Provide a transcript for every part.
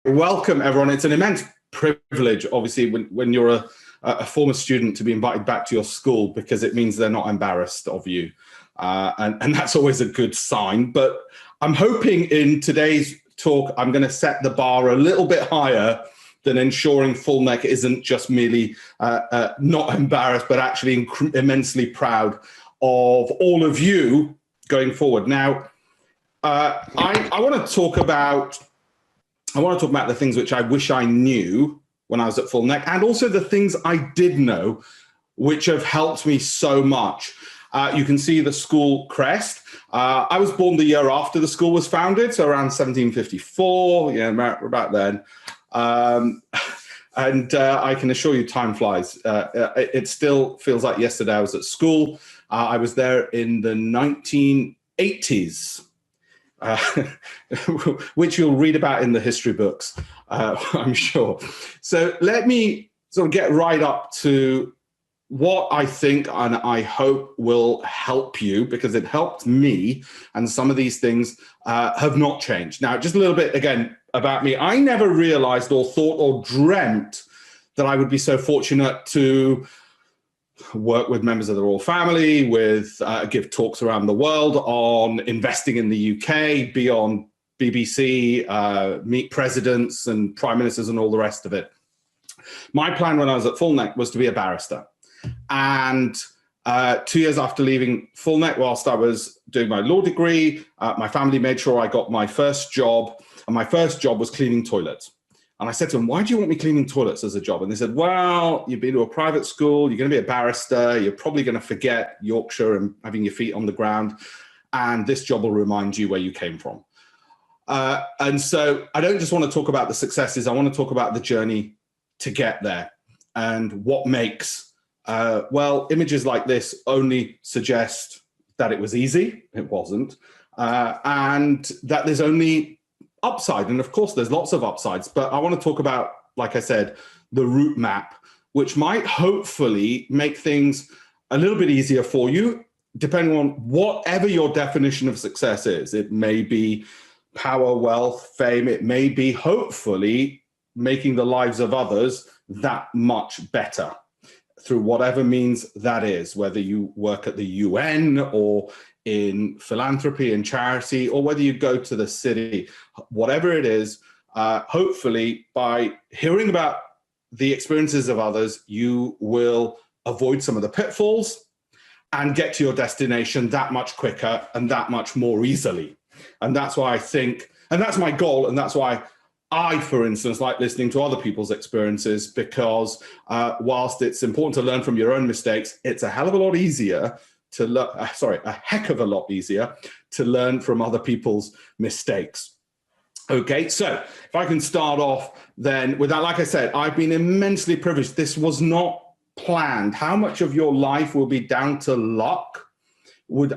Welcome, everyone. It's an immense privilege, obviously, when you're a former student to be invited back to your school, because it means they're not embarrassed of you. And that's always a good sign. But I'm hoping in today's talk, I'm going to set the bar a little bit higher than ensuring Fullneck isn't just merely not embarrassed, but actually immensely proud of all of you going forward. Now, I want to talk about the things which I wish I knew when I was at Fullneck, and also the things I did know, which have helped me so much. You can see the school crest. I was born the year after the school was founded, so around 1754, about then. And I can assure you time flies. It still feels like yesterday I was at school. I was there in the 1980s. Which you'll read about in the history books, I'm sure. So let me sort of get right up to what I think and I hope will help you, because it helped me, and some of these things have not changed. Now, just a little bit, again, about me. I never realized or thought or dreamt that I would be so fortunate to work with members of the royal family, give talks around the world on investing in the UK, be on BBC, meet presidents and prime ministers and all the rest of it. My plan when I was at Fullneck was to be a barrister. And 2 years after leaving Fullneck, whilst I was doing my law degree, my family made sure I got my first job, and my first job was cleaning toilets. And I said to them, why do you want me cleaning toilets as a job? And they said, well, you've been to a private school, you're going to be a barrister, you're probably going to forget Yorkshire and having your feet on the ground, and this job will remind you where you came from. And so I don't just want to talk about the successes, I want to talk about the journey to get there, and what makes, images like this only suggest that it was easy. It wasn't. And that there's only upside, and of course there's lots of upsides, but I want to talk about, like I said, the route map, which might hopefully make things a little bit easier for you, depending on whatever your definition of success is. It may be power, wealth, fame. It may be, hopefully, making the lives of others that much better through whatever means that is, whether you work at the UN or in philanthropy and charity, or whether you go to the city, whatever it is, hopefully by hearing about the experiences of others, you will avoid some of the pitfalls and get to your destination that much quicker and that much more easily. And that's why I think, and that's my goal, and that's why I, for instance, like listening to other people's experiences, because whilst it's important to learn from your own mistakes, it's a hell of a lot easier to learn, a heck of a lot easier to learn from other people's mistakes. Okay, so if I can start off then with that, like I said, I've been immensely privileged. This was not planned. How much of your life will be down to luck?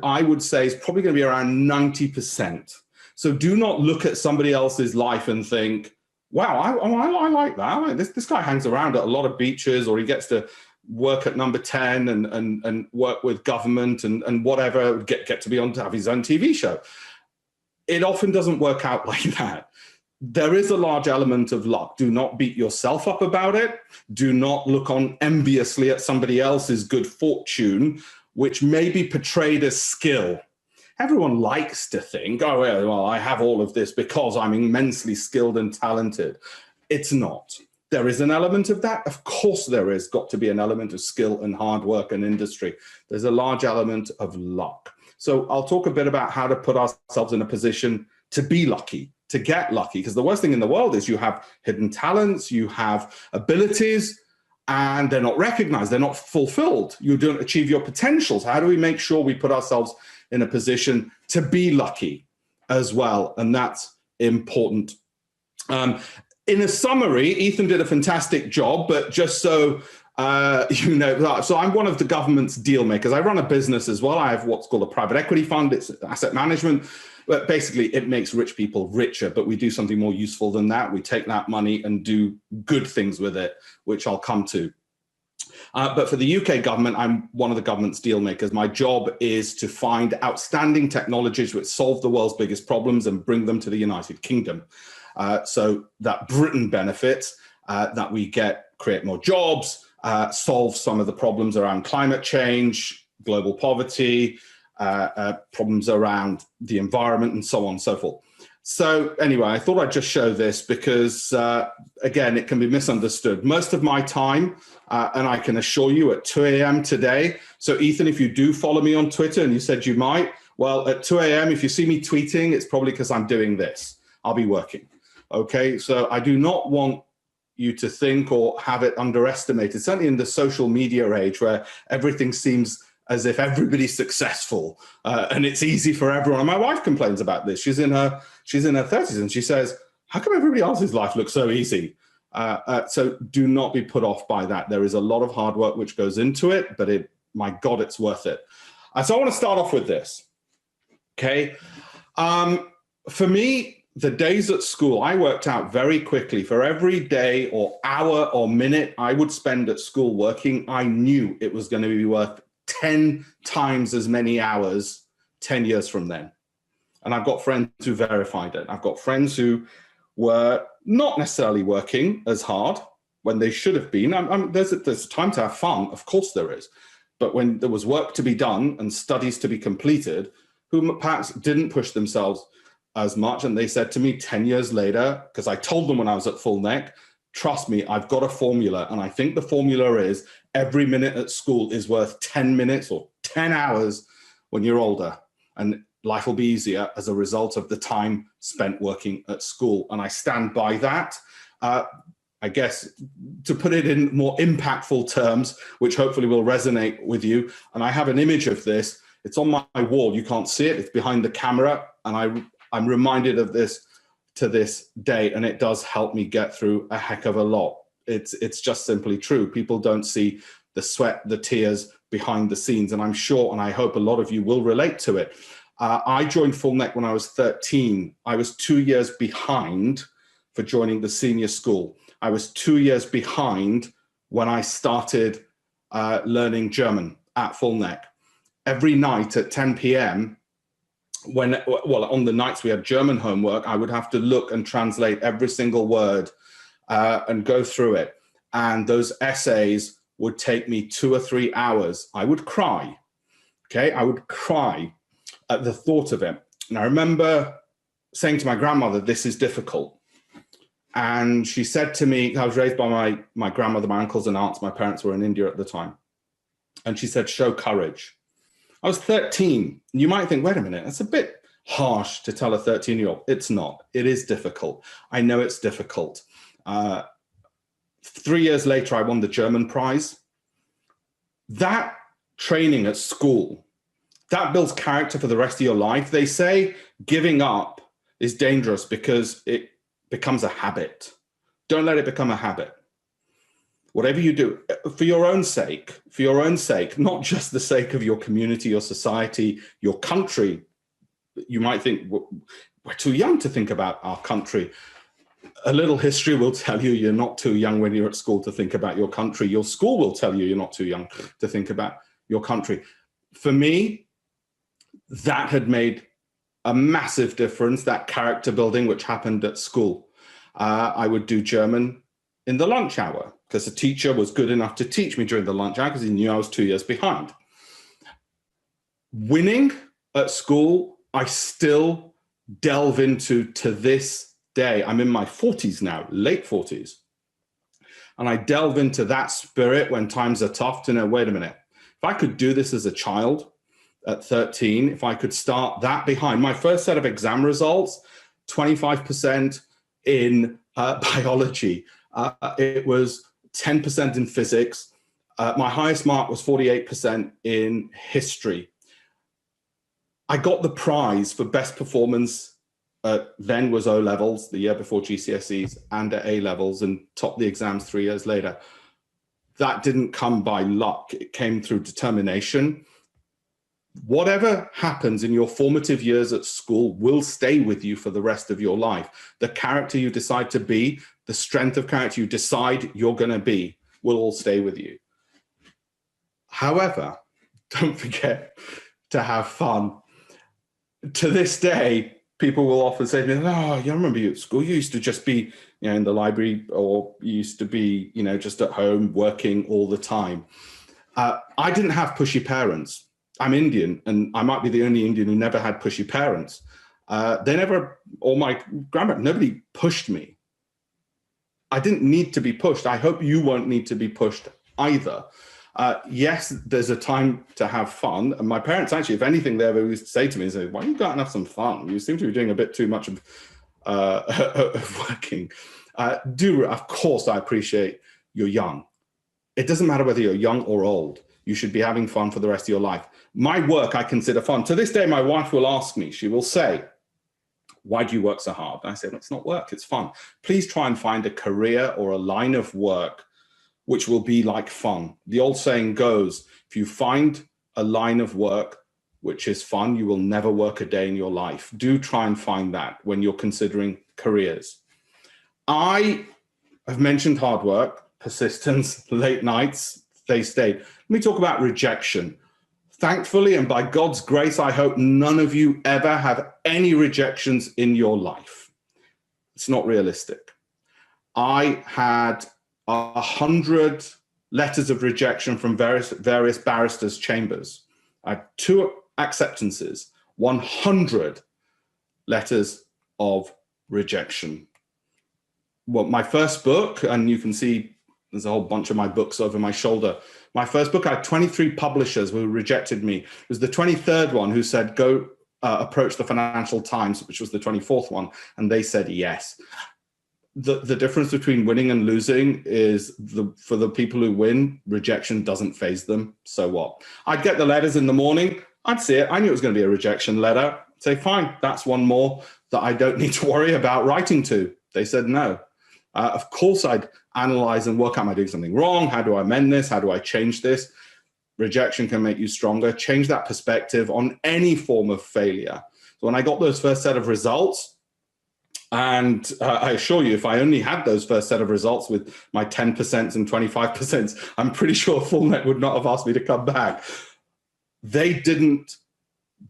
I would say is probably going to be around 90%. So do not look at somebody else's life and think, wow, I like that. This guy hangs around at a lot of beaches, or he gets to work at Number 10 and work with government and whatever, get to be on to have his own TV show. It often doesn't work out like that. There is a large element of luck. Do not beat yourself up about it. Do not look on enviously at somebody else's good fortune, which may be portrayed as skill. Everyone likes to think, oh, well, I have all of this because I'm immensely skilled and talented. It's not. There is an element of that. Of course there is got to be an element of skill and hard work and industry. There's a large element of luck. So I'll talk a bit about how to put ourselves in a position to be lucky, to get lucky, because the worst thing in the world is you have hidden talents, you have abilities, and they're not recognized, they're not fulfilled. You don't achieve your potentials. How do we make sure we put ourselves in a position to be lucky as well? And that's important. In a summary, Ethan did a fantastic job, but just so you know, so I'm one of the government's deal makers. I run a business as well. I have what's called a private equity fund. It's asset management, but basically it makes rich people richer, but we do something more useful than that. We take that money and do good things with it, which I'll come to. But for the UK government, I'm one of the government's deal makers. My job is to find outstanding technologies which solve the world's biggest problems and bring them to the United Kingdom. so that Britain benefits, that we create more jobs, solve some of the problems around climate change, global poverty, problems around the environment, and so on and so forth. So anyway, I thought I'd just show this because, again, it can be misunderstood. Most of my time, and I can assure you at 2 a.m. today, so Ethan, if you do follow me on Twitter, and you said you might, well, at 2 a.m., if you see me tweeting, it's probably because I'm doing this. I'll be working, okay? So I do not want you to think or have it underestimated, certainly in the social media age where everything seems as if everybody's successful and it's easy for everyone. And my wife complains about this. She's in her 30s and she says, how come everybody else's life looks so easy? So do not be put off by that. There is a lot of hard work which goes into it, but my God, it's worth it. So I want to start off with this, okay? For me, the days at school, I worked out very quickly for every day or hour or minute I would spend at school working, I knew it was going to be worth 10 times as many hours 10 years from then. And I've got friends who verified it. I've got friends who were not necessarily working as hard when they should have been. There's time to have fun, of course there is. But when there was work to be done and studies to be completed, who perhaps didn't push themselves as much. And they said to me 10 years later, because I told them when I was at Full Neck, trust me, I've got a formula. And I think the formula is every minute at school is worth 10 minutes or 10 hours when you're older. And life will be easier as a result of the time spent working at school. And I stand by that. I guess to put it in more impactful terms, which hopefully will resonate with you. And I have an image of this. It's on my wall. You can't see it. It's behind the camera. And I'm reminded of this to this day, and it does help me get through a heck of a lot. It's just simply true. People don't see the sweat, the tears behind the scenes, and I'm sure, and I hope a lot of you will relate to it. I joined Full Neck when I was 13. I was 2 years behind for joining the senior school. I was 2 years behind when I started learning German at Full Neck. Every night at 10 p.m., on the nights we had German homework, I would have to look and translate every single word and go through it. And those essays would take me 2 or 3 hours. I would cry, okay? I would cry at the thought of it. And I remember saying to my grandmother, this is difficult. And she said to me, I was raised by my grandmother, my uncles and aunts, my parents were in India at the time. And she said, show courage. I was 13. You might think, wait a minute, that's a bit harsh to tell a 13-year-old. It's not. It is difficult. I know it's difficult. 3 years later, I won the German prize. That training at school, that builds character for the rest of your life. They say giving up is dangerous because it becomes a habit. Don't let it become a habit. Whatever you do, for your own sake, not just the sake of your community, your society, your country. You might think, we're too young to think about our country. A little history will tell you you're not too young when you're at school to think about your country. Your school will tell you you're not too young to think about your country. For me, that had made a massive difference, that character building which happened at school. I would do German in the lunch hour because the teacher was good enough to teach me during the lunch hour because he knew I was 2 years behind. Winning at school, I still delve into to this day. I'm in my 40s now, late 40s. And I delve into that spirit when times are tough to know, wait a minute, if I could do this as a child at 13, if I could start that behind my first set of exam results, 25% in biology. It was 10% in physics. My highest mark was 48% in history. I got the prize for best performance. Then was O levels, the year before GCSEs, and at A levels, and topped the exams 3 years later. That didn't come by luck. It came through determination. Whatever happens in your formative years at school will stay with you for the rest of your life. The character you decide to be, the strength of character you decide you're going to be, will all stay with you. However, don't forget to have fun. To this day, people will often say to me, oh, you remember you at school, you used to just be, in the library, or you used to be, just at home working all the time. I didn't have pushy parents. I'm Indian, and I might be the only Indian who never had pushy parents. They never, or my grandma, nobody pushed me. I didn't need to be pushed. I hope you won't need to be pushed either. Yes, there's a time to have fun. And my parents, actually, if anything, they ever used to say to me, why don't you go out and have some fun? You seem to be doing a bit too much of working. Of course, I appreciate you're young. It doesn't matter whether you're young or old. You should be having fun for the rest of your life. My work, I consider fun. To this day, my wife will ask me, she will say, why do you work so hard? And I say, it's not work, it's fun. Please try and find a career or a line of work which will be like fun. The old saying goes, if you find a line of work which is fun, you will never work a day in your life. Do try and find that when you're considering careers. I have mentioned hard work, persistence, late nights, they stayed. Let me talk about rejection. Thankfully, and by God's grace, I hope none of you ever have any rejections in your life. It's not realistic. I had 100 letters of rejection from various barristers' chambers. I had 2 acceptances, 100 letters of rejection. Well, my first book, and you can see there's a whole bunch of my books over my shoulder. My first book, I had 23 publishers who rejected me. It was the 23rd one who said, go approach the Financial Times, which was the 24th one, and they said yes. The difference between winning and losing is for the people who win, rejection doesn't faze them. So what? I'd get the letters in the morning. I'd see it. I knew it was going to be a rejection letter. I'd say, fine, that's one more that I don't need to worry about writing to. They said no. Of course, I'd analyze and work out, am I doing something wrong? How do I amend this? How do I change this? Rejection can make you stronger. Change that perspective on any form of failure. So when I got those first set of results, and I assure you, if I only had those first set of results with my 10% and 25%, I'm pretty sure FullNet would not have asked me to come back. They didn't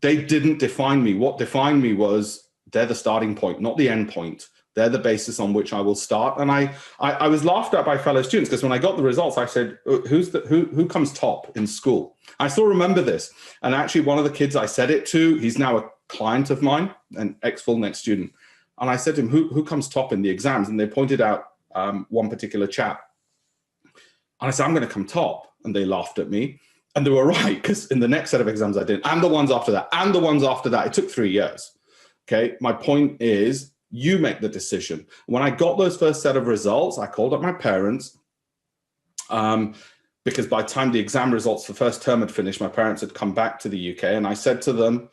define me. What defined me was they're the starting point, not the end point. They're the basis on which I will start. And I was laughed at by fellow students because when I got the results, I said, who comes top in school? I still remember this. And actually, one of the kids I said it to, he's now a client of mine, an ex-FullNet student. And I said to him, who comes top in the exams? And they pointed out one particular chap. And I said, I'm going to come top. And they laughed at me. And they were right, because in the next set of exams I did, and the ones after that, and the ones after that, it took 3 years. Okay, my point is, you make the decision. When I got those first set of results, I called up my parents because by the time the exam results for first term had finished, my parents had come back to the UK, and I said to them,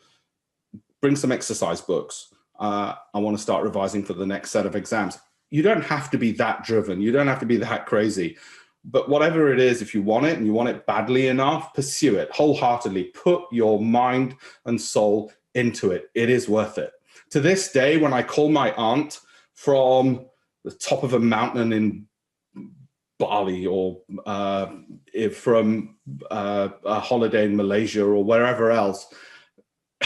bring some exercise books. I want to start revising for the next set of exams. You don't have to be that driven. You don't have to be that crazy. But whatever it is, if you want it and you want it badly enough, pursue it wholeheartedly. Put your mind and soul into it. It is worth it. To this day, when I call my aunt from the top of a mountain in Bali or from a holiday in Malaysia or wherever else,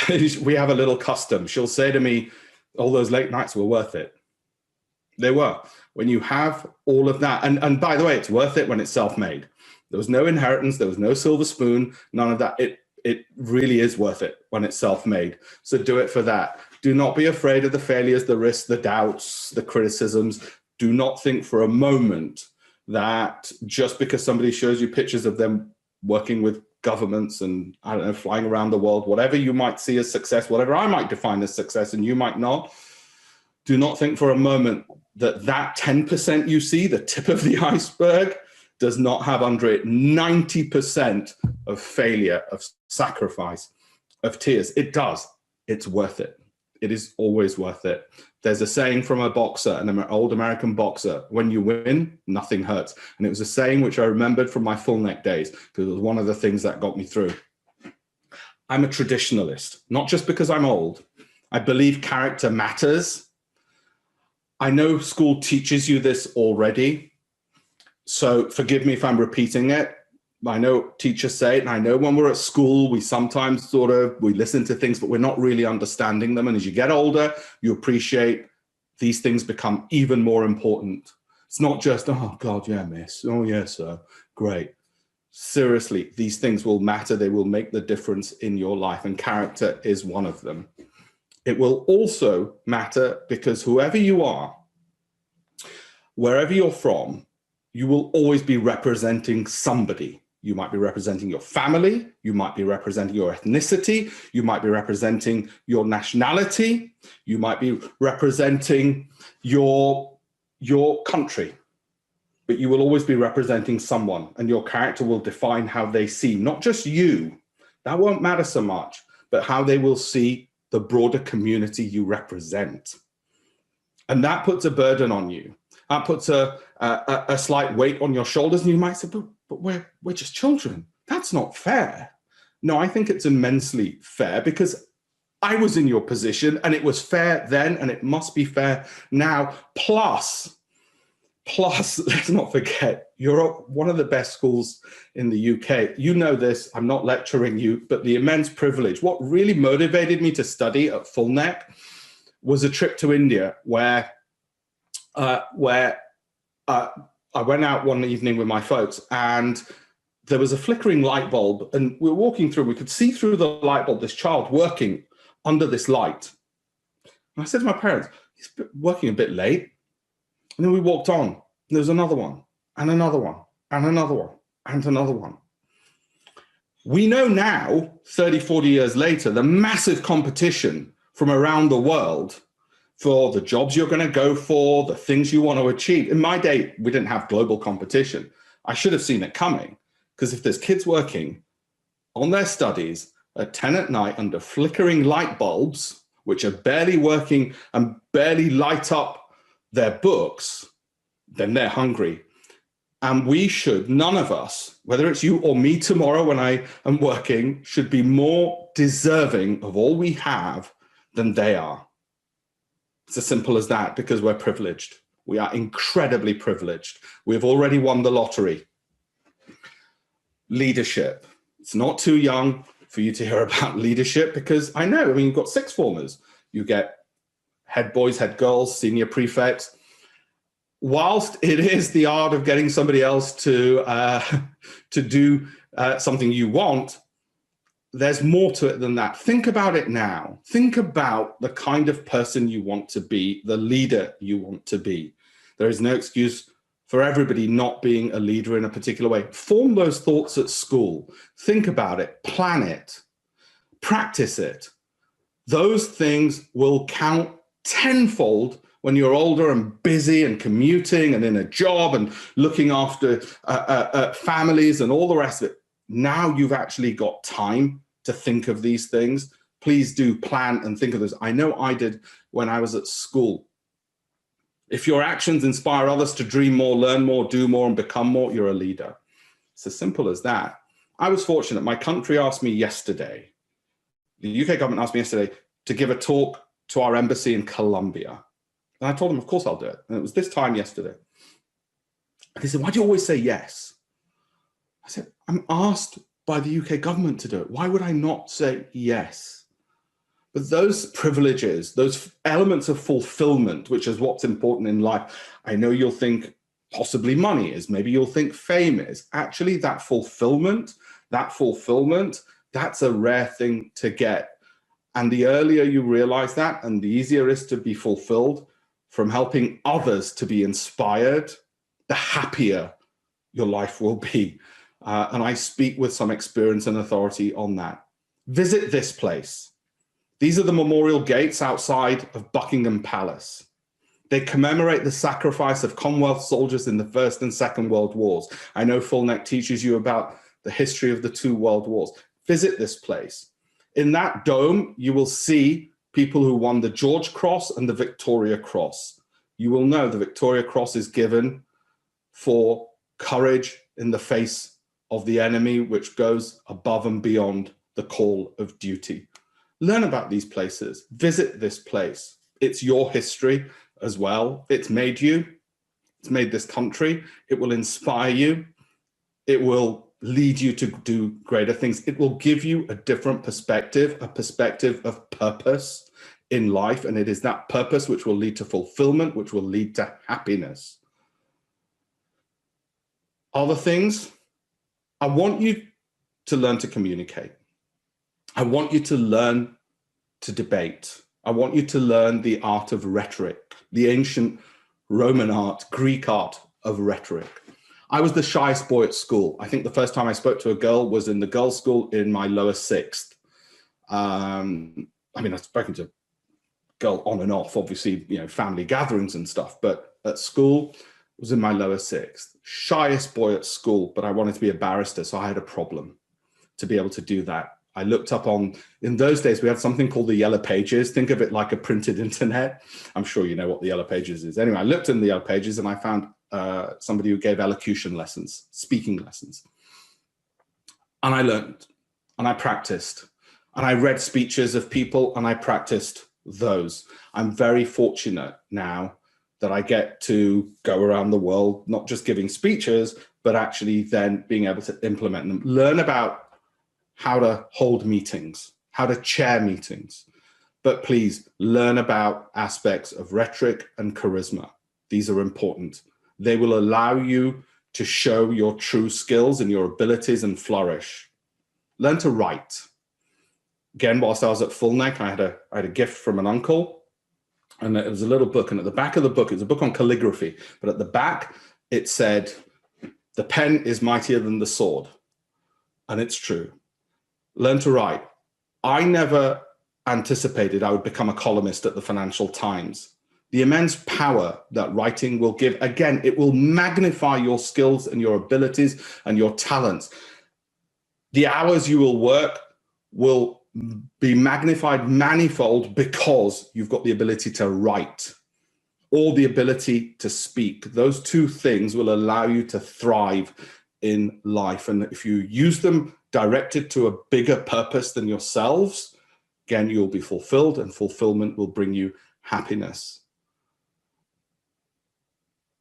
we have a little custom. She'll say to me, all those late nights were worth it. They were. When you have all of that, and by the way, it's worth it when it's self-made. There was no inheritance, there was no silver spoon, none of that. It really is worth it when it's self-made. So do it for that. Do not be afraid of the failures, the risks, the doubts, the criticisms. Do not think for a moment that just because somebody shows you pictures of them working with governments and, I don't know, flying around the world, whatever you might see as success, whatever I might define as success and you might not, do not think for a moment that that 10% you see, the tip of the iceberg, does not have under it 90% of failure, of sacrifice, of tears. It does. It's worth it. It is always worth it. There's a saying from a boxer, an old American boxer, when you win, nothing hurts. And it was a saying which I remembered from my FullNet days, because it was one of the things that got me through. I'm a traditionalist, not just because I'm old. I believe character matters. I know school teaches you this already. So forgive me if I'm repeating it. I know teachers say it, and I know when we're at school, we sometimes we listen to things, but we're not really understanding them. And as you get older, you appreciate these things become even more important. It's not just, oh God, yeah, miss. Oh yes, sir. Great. Seriously, these things will matter. They will make the difference in your life, and character is one of them. It will also matter because whoever you are, wherever you're from, you will always be representing somebody. You might be representing your family, you might be representing your ethnicity, you might be representing your nationality, you might be representing your country, but you will always be representing someone, and your character will define how they see, not just you, that won't matter so much, but how they will see the broader community you represent. And that puts a burden on you. That puts a slight weight on your shoulders, and you might say, but we're just children. That's not fair. No, I think it's immensely fair because I was in your position and it was fair then and it must be fair now. Plus, let's not forget, you're one of the best schools in the UK. You know this, I'm not lecturing you, but the immense privilege. What really motivated me to study at Full Neck was a trip to India where I went out one evening with my folks, and there was a flickering light bulb, and we were walking through, we could see through the light bulb, this child working under this light. And I said to my parents, he's working a bit late. And then we walked on, and there was another one, and another one, and another one, and another one. We know now, 30, 40 years later, the massive competition from around the world for the jobs you're going to go for, the things you want to achieve. In my day, we didn't have global competition. I should have seen it coming, because if there's kids working on their studies at 10 at night under flickering light bulbs, which are barely working and barely light up their books, then they're hungry. And we should, none of us, whether it's you or me tomorrow when I am working, should be more deserving of all we have than they are. It's as simple as that, because we're privileged. We are incredibly privileged. We've already won the lottery. Leadership. It's not too young for you to hear about leadership, because I know, you've got sixth formers. You get head boys, head girls, senior prefects. Whilst it is the art of getting somebody else to do something you want, there's more to it than that. Think about it now. Think about the kind of person you want to be, the leader you want to be. There is no excuse for everybody not being a leader in a particular way. Form those thoughts at school. Think about it, plan it, practice it. Those things will count tenfold when you're older and busy and commuting and in a job and looking after families and all the rest of it. Now you've actually got time to think of these things. Please do plan and think of this. I know I did when I was at school. If your actions inspire others to dream more, learn more, do more, and become more, you're a leader. It's as simple as that. I was fortunate. My country asked me yesterday, the UK government asked me yesterday to give a talk to our embassy in Colombia. And I told them, of course I'll do it. And it was this time yesterday. And they said, why do you always say yes? I said, I'm asked by the UK government to do it. Why would I not say yes? But those privileges, those elements of fulfillment, which is what's important in life, I know you'll think possibly money is, maybe you'll think fame is. Actually, that fulfillment, that's a rare thing to get. And the earlier you realize that, and the easier it is to be fulfilled from helping others to be inspired, the happier your life will be. And I speak with some experience and authority on that. Visit this place. These are the memorial gates outside of Buckingham Palace. They commemorate the sacrifice of Commonwealth soldiers in the First and Second World Wars. I know Full Neck teaches you about the history of the two world wars. Visit this place. In that dome, you will see people who won the George Cross and the Victoria Cross. You will know the Victoria Cross is given for courage in the face of the enemy, which goes above and beyond the call of duty. Learn about these places. Visit this place. It's your history as well. It's made you. It's made this country. It will inspire you. It will lead you to do greater things. It will give you a different perspective, a perspective of purpose in life. And it is that purpose which will lead to fulfillment, which will lead to happiness. Other things, I want you to learn to communicate. I want you to learn to debate. I want you to learn the art of rhetoric, the ancient Roman art, Greek art of rhetoric. I was the shyest boy at school. I think the first time I spoke to a girl was in the girls' school in my lower sixth. I mean, I've spoken to a girl on and off, obviously, you know, family gatherings and stuff, but at school, it was in my lower sixth. Shyest boy at school, but I wanted to be a barrister, so I had a problem to be able to do that. I looked up in those days, we had something called the Yellow Pages. Think of it like a printed internet. I'm sure you know what the Yellow Pages is. Anyway, I looked in the Yellow Pages and I found somebody who gave elocution lessons, speaking lessons. And I learned and I practiced and I read speeches of people and I practiced those. I'm very fortunate now that I get to go around the world, not just giving speeches, but actually then being able to implement them, learn about how to hold meetings, how to chair meetings, but please learn about aspects of rhetoric and charisma. These are important. They will allow you to show your true skills and your abilities and flourish. Learn to write. Again, whilst I was at Full Neck, I had a gift from an uncle, and it was a little book, and at the back of the book, it's a book on calligraphy, but at the back, it said, "The pen is mightier than the sword." And it's true. Learn to write. I never anticipated I would become a columnist at the Financial Times. The immense power that writing will give, again, it will magnify your skills and your abilities and your talents. The hours you will work will be magnified manifold because you've got the ability to write or the ability to speak. Those two things will allow you to thrive in life. And if you use them directed to a bigger purpose than yourselves, again, you'll be fulfilled, and fulfillment will bring you happiness.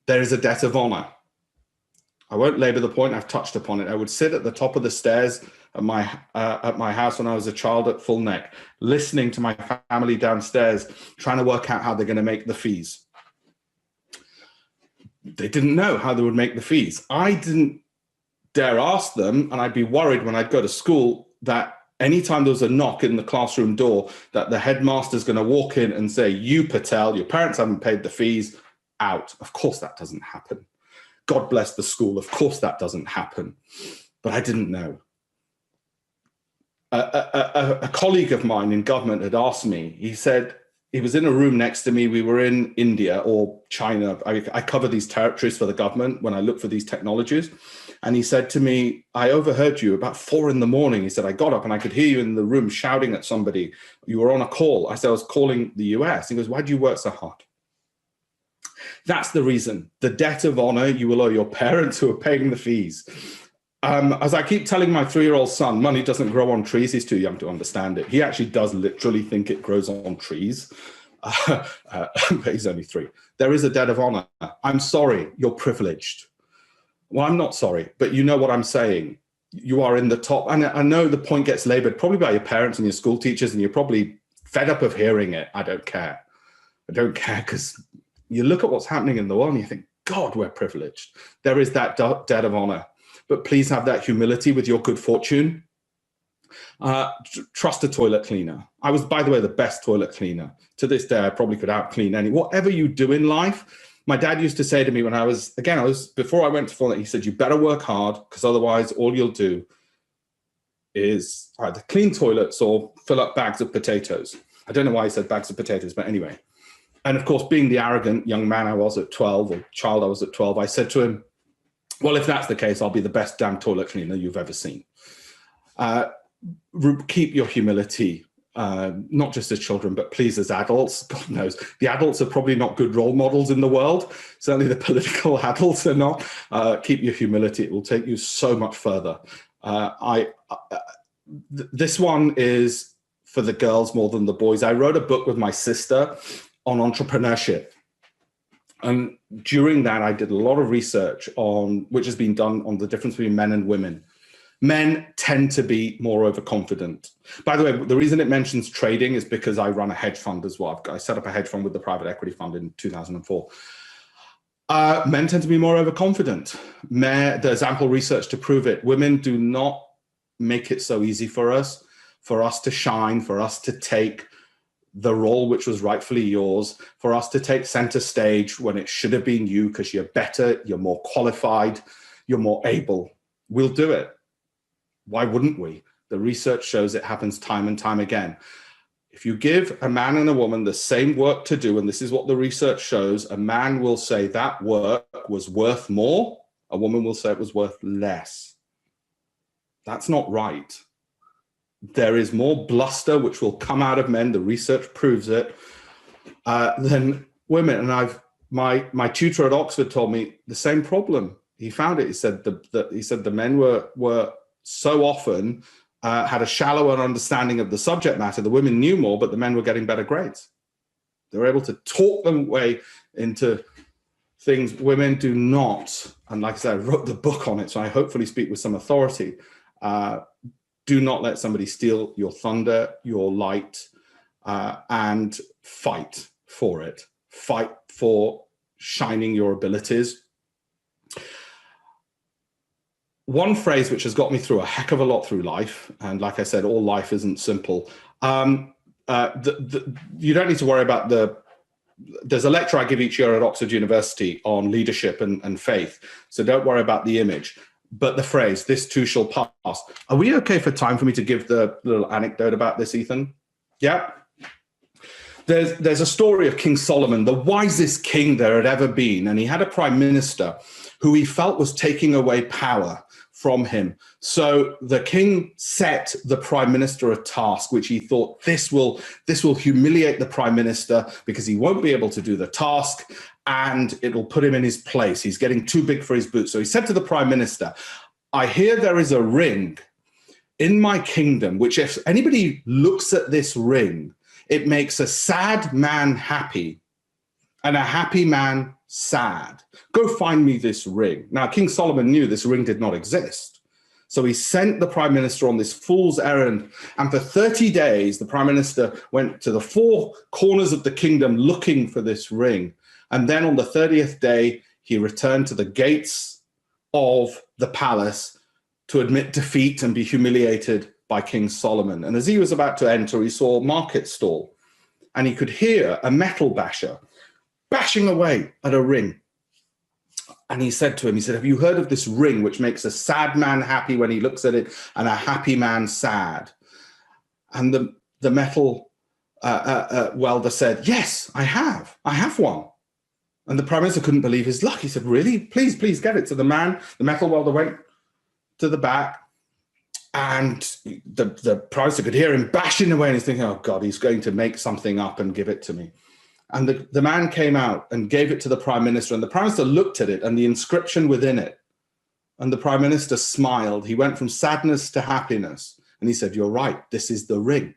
There is a debt of honor. I won't labor the point, I've touched upon it. I would sit at the top of the stairs at my house when I was a child at Full Neck, listening to my family downstairs, trying to work out how they're going to make the fees. They didn't know how they would make the fees. I didn't dare ask them, and I'd be worried when I'd go to school that anytime there was a knock in the classroom door, that the headmaster's going to walk in and say, "You, Patel, your parents haven't paid the fees, out." Of course that doesn't happen. God bless the school. Of course that doesn't happen. But I didn't know. A colleague of mine in government had asked me, he said, he was in a room next to me. We were in India or China. I cover these territories for the government when I look for these technologies. And he said to me, "I overheard you about 4 a.m. He said, "I got up and I could hear you in the room shouting at somebody. You were on a call." I said, "I was calling the US." He goes, "Why do you work so hard?" That's the reason. The debt of honor you will owe your parents who are paying the fees. As I keep telling my 3-year-old son, money doesn't grow on trees. He's too young to understand it. He actually does literally think it grows on trees, but he's only 3. There is a debt of honor. I'm sorry, you're privileged. Well, I'm not sorry, but you know what I'm saying. You are in the top. And I know the point gets labored probably by your parents and your school teachers, and you're probably fed up of hearing it. I don't care. I don't care, because you look at what's happening in the world and you think, God, we're privileged. There is that debt of honor. But please have that humility with your good fortune. Trust a toilet cleaner. I was, by the way, the best toilet cleaner. To this day, I probably could out-clean any. Whatever you do in life, my dad used to say to me when I was, before I went to Full Neck, he said, "You better work hard, because otherwise all you'll do is either clean toilets or fill up bags of potatoes." I don't know why he said bags of potatoes, but anyway. And of course, being the arrogant young man I was at 12, or child I was at 12, I said to him, "Well, if that's the case, I'll be the best damn toilet cleaner you've ever seen." Keep your humility, not just as children, but please as adults. God knows, the adults are probably not good role models in the world. Certainly the political adults are not. Keep your humility. It will take you so much further. This one is for the girls more than the boys. I wrote a book with my sister on entrepreneurship. And during that, I did a lot of research on, which has been done on the difference between men and women. Men tend to be more overconfident. By the way, the reason it mentions trading is because I run a hedge fund as well. I set up a hedge fund with the private equity fund in 2004. Men tend to be more overconfident. There's ample research to prove it. Women do not make it so easy for us to shine, for us to take the role which was rightfully yours, for us to take center stage when it should have been you because you're better, you're more qualified, you're more able. We'll do it. Why wouldn't we? The research shows it happens time and time again. If you give a man and a woman the same work to do, and this is what the research shows, a man will say that work was worth more, a woman will say it was worth less. That's not right. There is more bluster which will come out of men, the research proves it, than women. And my tutor at Oxford told me the same problem. He found it. He said the men were so often had a shallower understanding of the subject matter. The women knew more, but the men were getting better grades. They were able to talk them way into things women do not. And like I said, I wrote the book on it, so I hopefully speak with some authority. Do not let somebody steal your thunder, your light, and fight for it. Fight for shining your abilities. One phrase which has got me through a heck of a lot through life, and like I said, all life isn't simple. You don't need to worry about there's a lecture I give each year at Oxford University on leadership and faith, so don't worry about the image. But the phrase, this too shall pass. Are we okay for time for me to give the little anecdote about this, Ethan? Yeah. There's a story of King Solomon, the wisest king there had ever been, and he had a prime minister who he felt was taking away power from him. So the king set the prime minister a task, which he thought this will humiliate the prime minister because he won't be able to do the task and it'll put him in his place. He's getting too big for his boots. So he said to the prime minister, I hear there is a ring in my kingdom, which if anybody looks at this ring, it makes a sad man happy and a happy man sad. Go find me this ring. Now, King Solomon knew this ring did not exist. So he sent the prime minister on this fool's errand. And for 30 days, the prime minister went to the four corners of the kingdom looking for this ring. And then on the 30th day, he returned to the gates of the palace to admit defeat and be humiliated by King Solomon. And as he was about to enter, he saw a market stall and he could hear a metal basher bashing away at a ring. And he said to him, have you heard of this ring which makes a sad man happy when he looks at it and a happy man sad? And the metal welder said, yes, I have one. And the prime minister couldn't believe his luck. He said, really? Please get it. So the metal welder went to the back and the prime minister could hear him bashing away and he's thinking, oh God, he's going to make something up and give it to me. And the man came out and gave it to the prime minister, and the prime minister looked at it and the inscription within it. And the prime minister smiled. He went from sadness to happiness. And he said, you're right, this is the ring.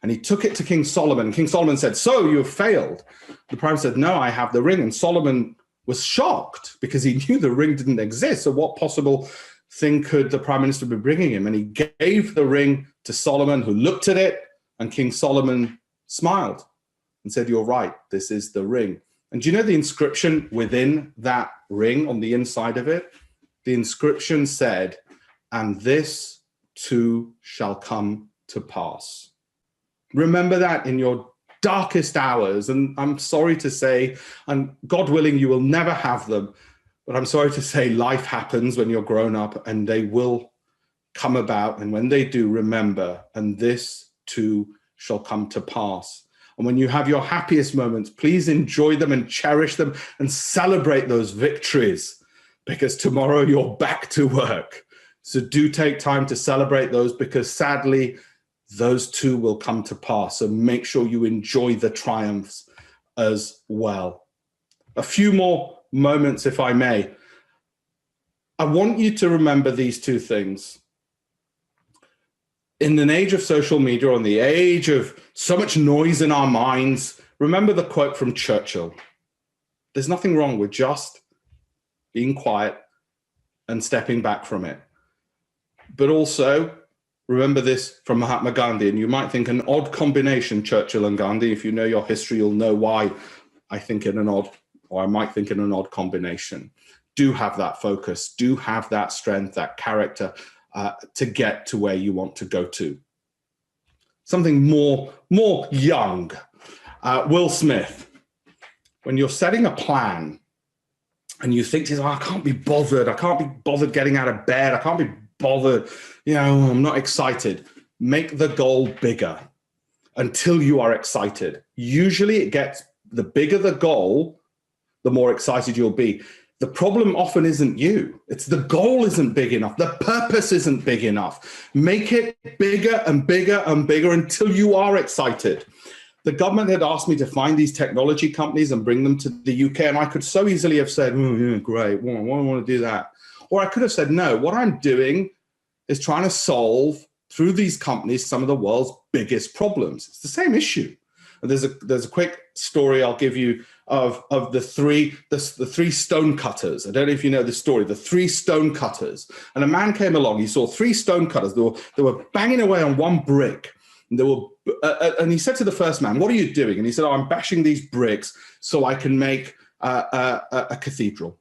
And he took it to King Solomon. King Solomon said, so you have failed. The prime minister said, no, I have the ring. And Solomon was shocked because he knew the ring didn't exist. So what possible thing could the prime minister be bringing him? And he gave the ring to Solomon, who looked at it, and King Solomon smiled and said, you're right, this is the ring. And do you know the inscription within that ring on the inside of it? The inscription said, and this too shall come to pass. Remember that in your darkest hours. And I'm sorry to say, and God willing, you will never have them. But I'm sorry to say life happens when you're grown up and they will come about. And when they do, remember, and this too shall come to pass. And when you have your happiest moments, please enjoy them and cherish them and celebrate those victories, because tomorrow you're back to work. So do take time to celebrate those, because sadly, those too will come to pass. So make sure you enjoy the triumphs as well. A few more moments, if I may. I want you to remember these two things. In an age of social media, on the age of so much noise in our minds, remember the quote from Churchill. There's nothing wrong with just being quiet and stepping back from it. but also remember this from Mahatma Gandhi, and you might think an odd combination, Churchill and Gandhi. If you know your history, you'll know why I think in an odd, or I might think in an odd combination. Do have that focus, do have that strength, that character to get to where you want to go to. Something more young. Will Smith, when you're setting a plan and you think to yourself, I can't be bothered getting out of bed, I can't be bothered, I'm not excited. Make the goal bigger until you are excited. Usually it gets, the bigger the goal, the more excited you'll be. The problem often isn't you. It's the goal isn't big enough. The purpose isn't big enough. Make it bigger and bigger and bigger until you are excited. The government had asked me to find these technology companies and bring them to the UK, and I could so easily have said, oh, yeah, great, why do I want to do that? Or I could have said, no, what I'm doing is trying to solve, through these companies, some of the world's biggest problems. It's the same issue. And there's a quick story I'll give you of the three stone cutters. I don't know if you know the story, the three stone cutters. And a man came along, he saw three stone cutters. They were banging away on one brick. And and he said to the first man, what are you doing? And he said, oh, I'm bashing these bricks so I can make a cathedral.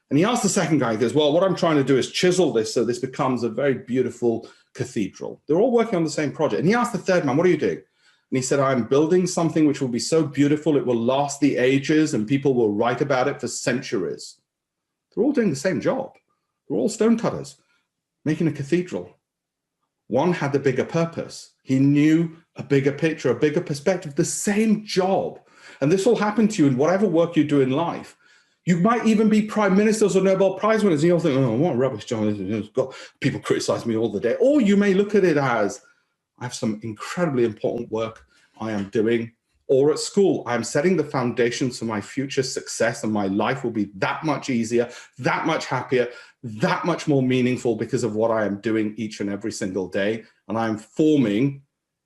And he asked the second guy, he goes, well, what I'm trying to do is chisel this so this becomes a very beautiful cathedral. They're all working on the same project. And he asked the third man, what are you doing? And he said, I'm building something which will be so beautiful, it will last the ages and people will write about it for centuries. They're all doing the same job. They're all stonecutters, making a cathedral. One had the bigger purpose. He knew a bigger picture, a bigger perspective, the same job. And this will happen to you in whatever work you do in life. You might even be prime ministers or Nobel Prize winners, and you'll think, oh, what rubbish, John. People criticize me all the day. Or you may look at it as, I have some incredibly important work I am doing. Or at school, I'm setting the foundations for my future success, and my life will be that much easier, that much happier, that much more meaningful because of what I am doing each and every single day. And I'm forming,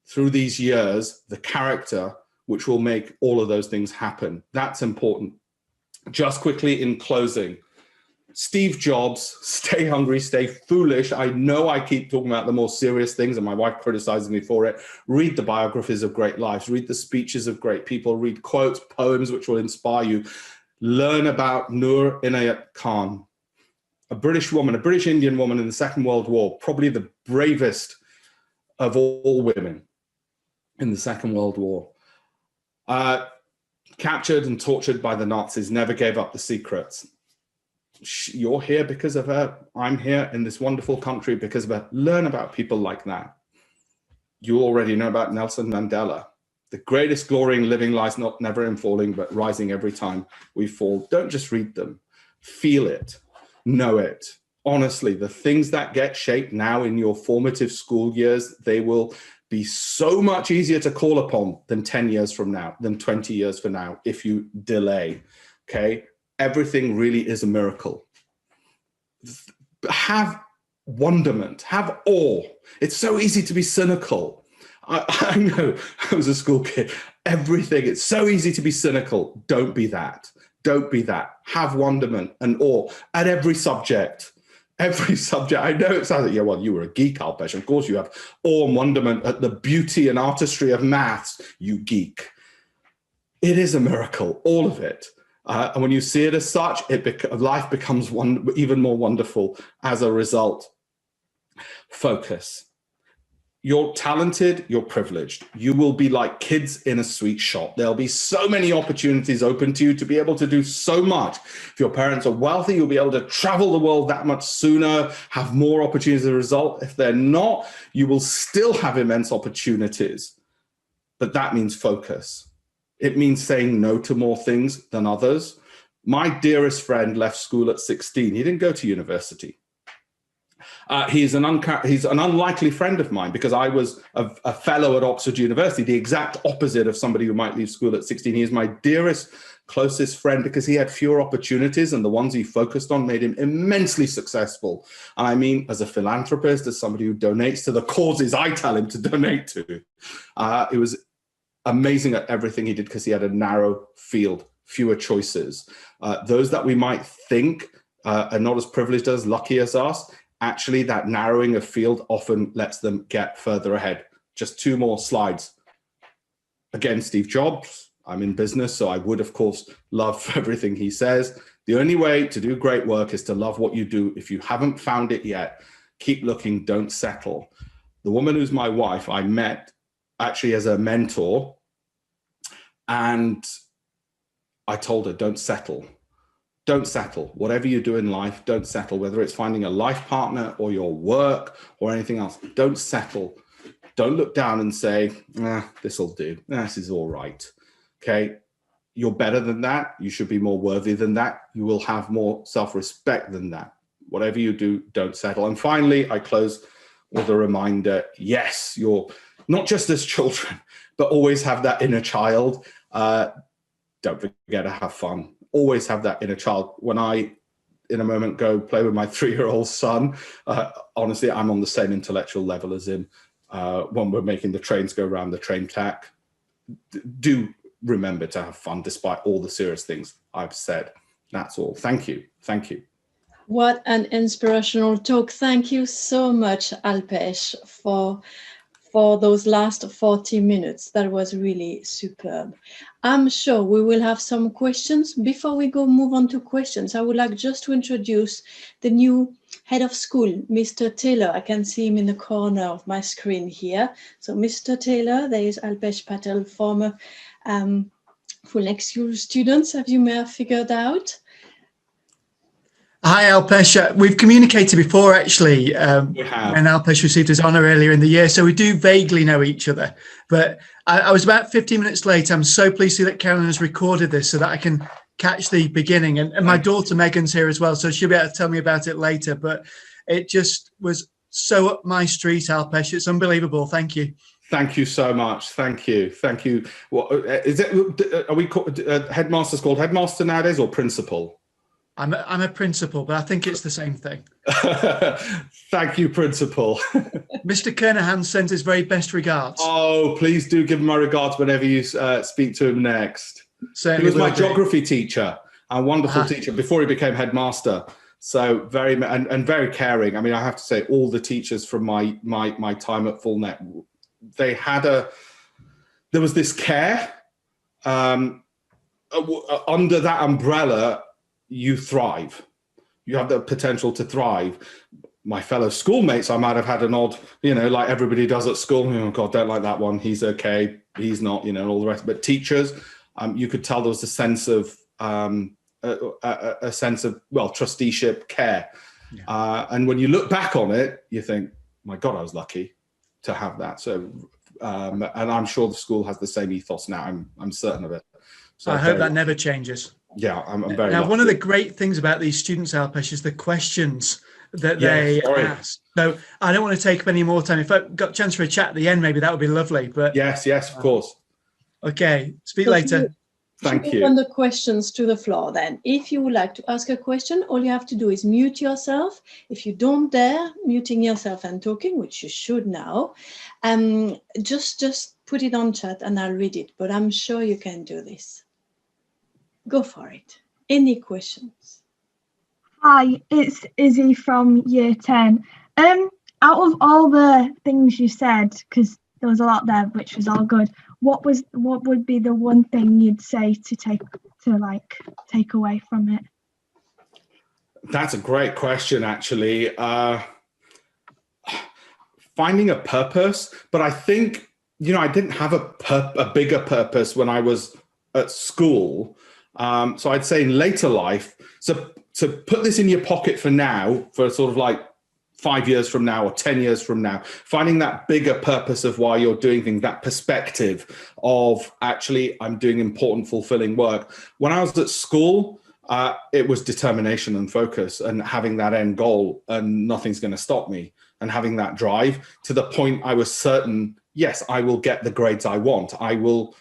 through these years, the character which will make all of those things happen. That's important. Just quickly in closing, Steve Jobs, stay hungry, stay foolish. I know I keep talking about the more serious things and my wife criticizes me for it. Read the biographies of great lives, read the speeches of great people, read quotes, poems which will inspire you. Learn about Noor Inayat Khan, a British woman, a British Indian woman in the Second World War, probably the bravest of all women in the Second World War. Captured and tortured by the Nazis, never gave up the secrets. You're here because of her. I'm here in this wonderful country because of her. Learn about people like that. You already know about Nelson Mandela. The greatest glory in living lies not never in falling, but rising every time we fall. Don't just read them. Feel it. Know it. Honestly, the things that get shaped now in your formative school years, they will be so much easier to call upon than 10 years from now, than 20 years from now, if you delay, okay? Everything really is a miracle. Have wonderment, have awe. It's so easy to be cynical. I know, I was a school kid. Everything, it's so easy to be cynical. Don't be that. Don't be that. Have wonderment and awe at every subject. Every subject. I know it sounds like, yeah, well, you were a geek, Alpesh. Of course you have awe and wonderment at the beauty and artistry of maths, you geek. It is a miracle, all of it. And when you see it as such, life becomes even more wonderful as a result. Focus. You're talented, you're privileged. You will be like kids in a sweet shop. There'll be so many opportunities open to you to be able to do so much. If your parents are wealthy, you'll be able to travel the world that much sooner, have more opportunities as a result. If they're not, you will still have immense opportunities. But that means focus. It means saying no to more things than others. My dearest friend left school at 16. He didn't go to university. He's an unlikely friend of mine because I was a fellow at Oxford University, the exact opposite of somebody who might leave school at 16. He is my dearest, closest friend because he had fewer opportunities and the ones he focused on made him immensely successful. And I mean, as a philanthropist, as somebody who donates to the causes I tell him to donate to. It was amazing at everything he did because he had a narrow field, fewer choices. Those that we might think are not as privileged as, lucky as us, actually that narrowing of field often lets them get further ahead. Just 2 more slides. Again, Steve Jobs, I'm in business, so I would, of course, love everything he says. The only way to do great work is to love what you do. If you haven't found it yet, keep looking, don't settle. The woman who's my wife, I met actually as a mentor, and I told her, don't settle. Don't settle. Whatever you do in life, don't settle, whether it's finding a life partner or your work or anything else. Don't settle. Don't look down and say, this will do. This is all right. Okay. You're better than that. You should be more worthy than that. You will have more self-respect than that. Whatever you do, don't settle. And finally, I close with a reminder, yes, you're not just as children, but always have that inner child. Don't forget to have fun. Always have that inner child. When I, in a moment, go play with my 3-year-old son, honestly, I'm on the same intellectual level as him. When we're making the trains go around the train track, do remember to have fun despite all the serious things I've said. That's all. Thank you. Thank you. What an inspirational talk. Thank you so much, Alpesh, for those last 40 minutes. That was really superb. I'm sure we will have some questions. Before we move on to questions, I would like just to introduce the new head of school, Mr. Taylor. I can see him in the corner of my screen here. So Mr. Taylor, there is Alpesh Patel, former Full Next School students, as you may have figured out. Hi, Alpesh. We've communicated before, actually, when Alpesh received his honour earlier in the year, so we do vaguely know each other. But I was about 15 minutes late. I'm so pleased to see that Carolyn has recorded this so that I can catch the beginning. And my daughter Megan's here as well, so she'll be able to tell me about it later. But it just was so up my street, Alpesh. It's unbelievable. Thank you. Thank you so much. Thank you. Thank you. Well, is it? Are we headmasters called headmaster nowadays or principal? I'm a principal, but I think it's the same thing. Thank you, Principal. Mr. Kernahan sends his very best regards. Oh, please do give him my regards whenever you speak to him next. Certainly he was my geography teacher, a wonderful teacher before he became headmaster. So very and very caring. I mean, I have to say, all the teachers from my time at FullNet, they had there was this care under that umbrella. You thrive. You have the potential to thrive. My fellow schoolmates, I might have had an odd, like everybody does at school. Oh God, don't like that one. He's okay. He's not, and all the rest. But teachers, you could tell there was a sense of trusteeship, care. Yeah. And when you look back on it, you think, my God, I was lucky to have that. So, and I'm sure the school has the same ethos now. I'm certain of it. So I hope that never changes. Yeah, I'm very now, lucky. One of the great things about these students, Alpesh, is the questions that they ask. So I don't want to take up any more time. If I got a chance for a chat at the end, maybe that would be lovely. But yes, of course. Okay, speak later. Thank you. Open the questions to the floor then. If you would like to ask a question, all you have to do is mute yourself. If you don't dare muting yourself and talking, which you should now, just put it on chat and I'll read it. But I'm sure you can do this. Go for it. Any questions? Hi, it's Izzy from Year 10. Out of all the things you said, because there was a lot there, which was all good, what would be the one thing you'd say to take away from it? That's a great question, actually. Finding a purpose, but I think I didn't have a bigger purpose when I was at school. So I'd say in later life, so to put this in your pocket for now, for sort of like 5 years from now or 10 years from now, finding that bigger purpose of why you're doing things, that perspective of actually I'm doing important, fulfilling work. When I was at school, it was determination and focus and having that end goal and nothing's going to stop me and having that drive to the point I was certain, yes, I will get the grades I want. I will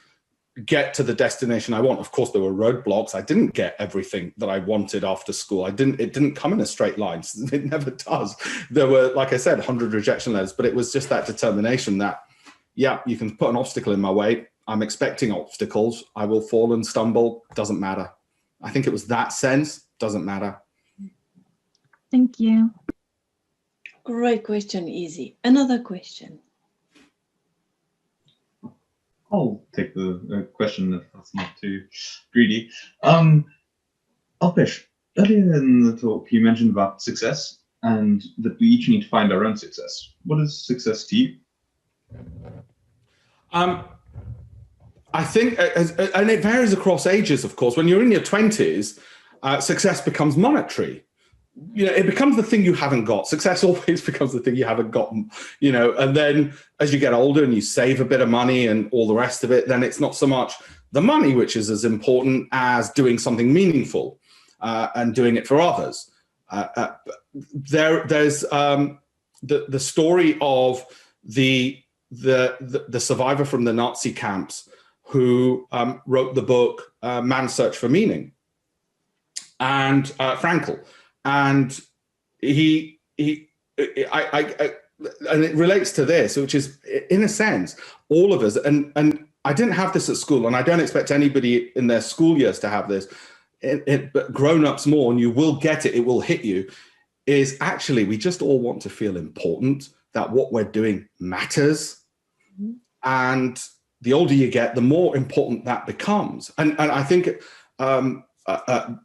get to the destination I want. Of course, there were roadblocks. I didn't get everything that I wanted after school. It didn't come in a straight line. It never does. There were, like I said, 100 rejection letters, but it was just that determination that, yeah, you can put an obstacle in my way. I'm expecting obstacles. I will fall and stumble. Doesn't matter. I think it was that sense. Doesn't matter. Thank you. Great question, Izzy. Another question. I'll take the question if that's not too greedy. Alpesh, earlier in the talk, you mentioned about success and that we each need to find our own success. What is success to you? I think, and it varies across ages, of course. When you're in your 20s, success becomes monetary. You know, it becomes the thing you haven't got. Success always becomes the thing you haven't gotten, you know, and then as you get older and you save a bit of money and all the rest of it, then it's not so much the money, which is as important as doing something meaningful and doing it for others. There's the story of the survivor from the Nazi camps who wrote the book Man's Search for Meaning, and Frankl. And and it relates to this, which is, in a sense, all of us, and I didn't have this at school, and I don't expect anybody in their school years to have this, but grown-ups more, and you will get it, it will hit you, is actually we just all want to feel important, that what we're doing matters. Mm-hmm. And the older you get, the more important that becomes. And I think,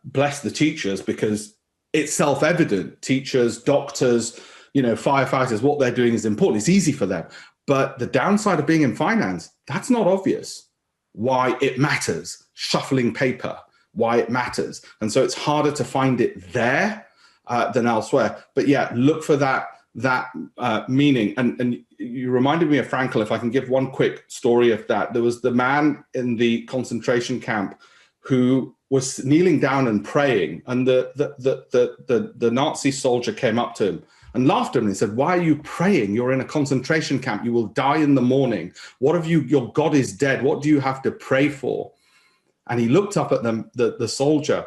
bless the teachers, because it's self-evident. Teachers, doctors, you know, firefighters, what they're doing is important. It's easy for them. But the downside of being in finance, that's not obvious. Why it matters, shuffling paper, why it matters. And so it's harder to find it there than elsewhere. But yeah, look for that meaning. And you reminded me of Frankl. If I can give one quick story of that. There was the man in the concentration camp who was kneeling down and praying, and the Nazi soldier came up to him and laughed at him and said, "Why are you praying? You're in a concentration camp. You will die in the morning. What have you? Your God is dead. What do you have to pray for?" And he looked up at the soldier,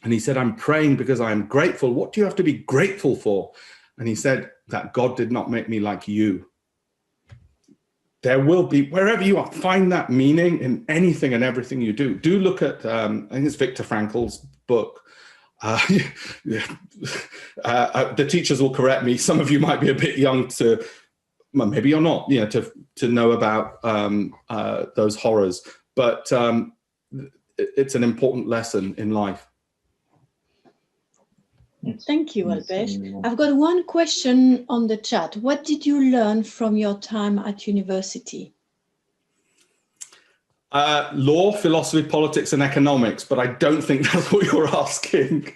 and he said, "I'm praying because I am grateful." "What do you have to be grateful for?" And he said, "That God did not make me like you." There will be, wherever you are, find that meaning in anything and everything you do. Do look at, I think it's Viktor Frankl's book. The teachers will correct me. Some of you might be a bit young to, well, maybe you're not, you know, to know about those horrors. But it's an important lesson in life. Thank you, Alpesh. I've got one question on the chat. What did you learn from your time at university? Law, philosophy, politics, and economics, but I don't think that's what you're asking.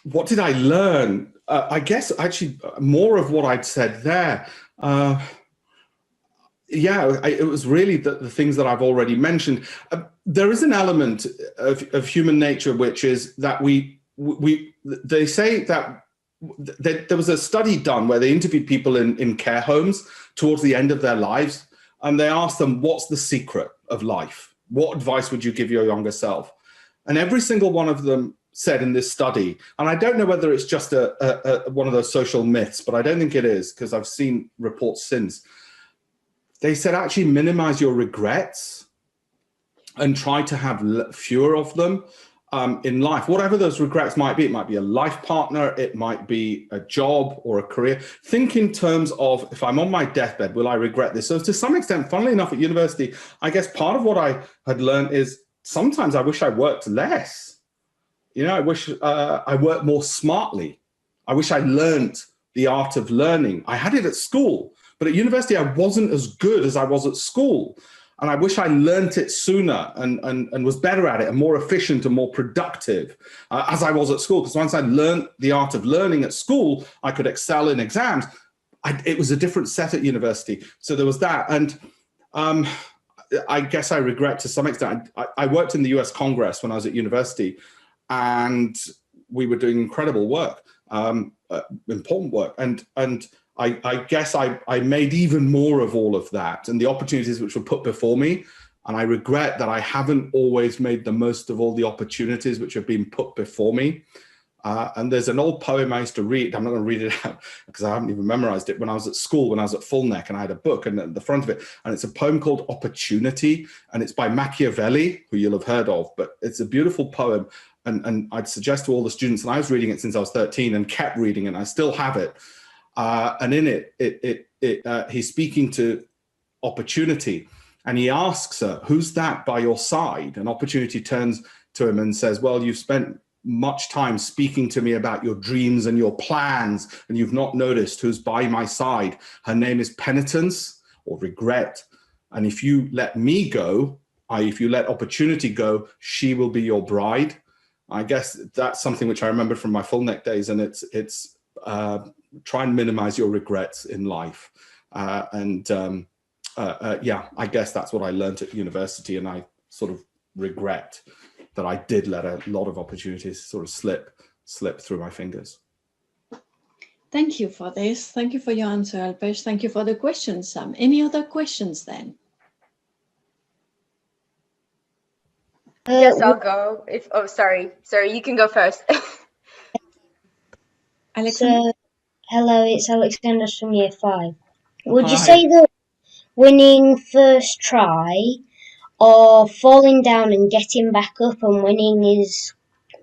What did I learn? I guess actually more of what I'd said there. It was really the things that I've already mentioned. There is an element of human nature, which is that they say that there was a study done where they interviewed people in care homes towards the end of their lives, and they asked them, "What's the secret of life? What advice would you give your younger self?" And every single one of them said in this study, and I don't know whether it's just one of those social myths, but I don't think it is, because I've seen reports since. They said, actually minimize your regrets and try to have fewer of them in life. Whatever those regrets might be, it might be a life partner, it might be a job or a career. Think in terms of, if I'm on my deathbed, will I regret this? So to some extent, funnily enough, at university, I guess part of what I had learned is sometimes I wish I worked less. You know, I wish I worked more smartly. I wish I learned the art of learning. I had it at school. But at university, I wasn't as good as I was at school. And I wish I learned it sooner and was better at it and more efficient and more productive as I was at school. Because once I learned the art of learning at school, I could excel in exams. It was a different set at university. So there was that. And I guess I regret to some extent, I worked in the US Congress when I was at university, and we were doing incredible work, important work. And I guess I made even more of all of that and the opportunities which were put before me. And I regret that I haven't always made the most of all the opportunities which have been put before me. And there's an old poem I used to read. I'm not going to read it out because I haven't even memorized it. When I was at school, when I was at Full Neck, and I had a book and at the front of it, and it's a poem called Opportunity, and it's by Machiavelli, who you'll have heard of, but it's a beautiful poem. And I'd suggest to all the students, and I was reading it since I was 13 and kept reading it, and I still have it. And in it, he's speaking to Opportunity, and he asks her, who's that by your side? And Opportunity turns to him and says, well, you've spent much time speaking to me about your dreams and your plans, and you've not noticed who's by my side. Her name is Penitence, or Regret. And if you let me go, if you let Opportunity go, she will be your bride. I guess that's something which I remember from my Full Neck days, and it's try and minimize your regrets in life. Yeah, I guess that's what I learned at university, and I sort of regret that I did let a lot of opportunities sort of slip through my fingers. Thank you for this. Thank you for your answer, Alpesh. Thank you for the questions, Sam. Any other questions then? Yes, I'll go. Sorry, you can go first. Alexander? So, hello, it's Alexander from Year 5. Would you say that winning first try or falling down and getting back up and winning is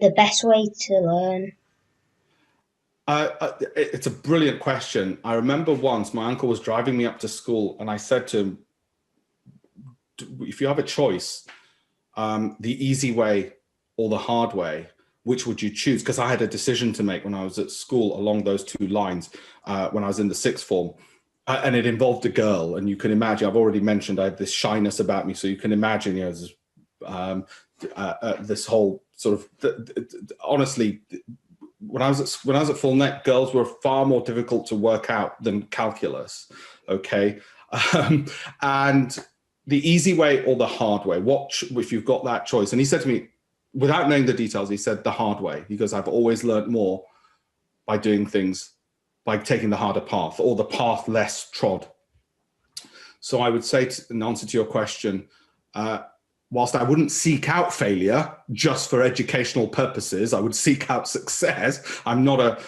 the best way to learn? It's a brilliant question. I remember once my uncle was driving me up to school, and I said to him, if you have a choice, the easy way or the hard way, which would you choose? Because I had a decision to make when I was at school along those two lines when I was in the sixth form. And it involved a girl, and you can imagine, I've already mentioned I had this shyness about me, so you can imagine, you know, this whole sort of, honestly, when I was at Full Neck, girls were far more difficult to work out than calculus, okay? And the easy way or the hard way, if you've got that choice? And he said to me, without knowing the details, he said the hard way. He goes, I've always learned more by doing things, by taking the harder path or the path less trod. So I would say, in answer to your question, whilst I wouldn't seek out failure just for educational purposes, I would seek out success. I'm not